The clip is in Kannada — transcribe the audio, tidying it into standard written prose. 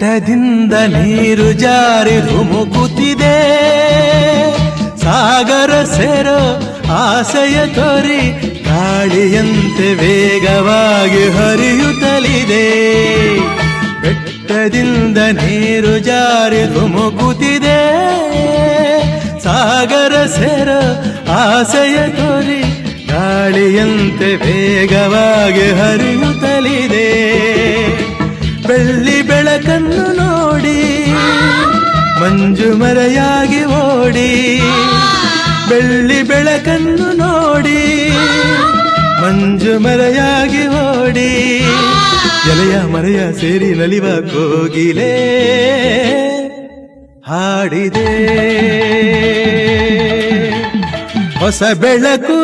ಬೆಟ್ಟದಿಂದ ನೀರು ಜಾರಿ ಧುಮುಕುತ್ತಿದೆ, ಸಾಗರ ಸೇರೋ ಆಸೆಯ ತೋರಿ ಗಾಳಿಯಂತೆ ವೇಗವಾಗಿ ಹರಿಯುತ್ತಲಿದೆ. ಬೆಟ್ಟದಿಂದ ನೀರು ಜಾರಿ ಧುಮುಕುತ್ತಿದೆ, ಸಾಗರ ಸೇರೋ ಆಸೆಯ ತೋರಿ ಗಾಳಿಯಂತೆ ವೇಗವಾಗಿ ಹರಿಯುತ್ತಲಿದೆ. ಬೆಳ್ಳಿ ಬೆಳಕನ್ನು ನೋಡಿ ಮಂಜು ಮರೆಯಾಗಿ ಓಡಿ, ಬೆಳ್ಳಿ ಬೆಳಕನ್ನು ನೋಡಿ ಮಂಜು ಮರೆಯಾಗಿ ಓಡಿ, ಎಲೆಯ ಮರೆಯ ಸೇರಿ ನಲಿವ ಕೋಗಿಲೆ ಹಾಡಿದೆ. ಹೊಸ ಬೆಳಕು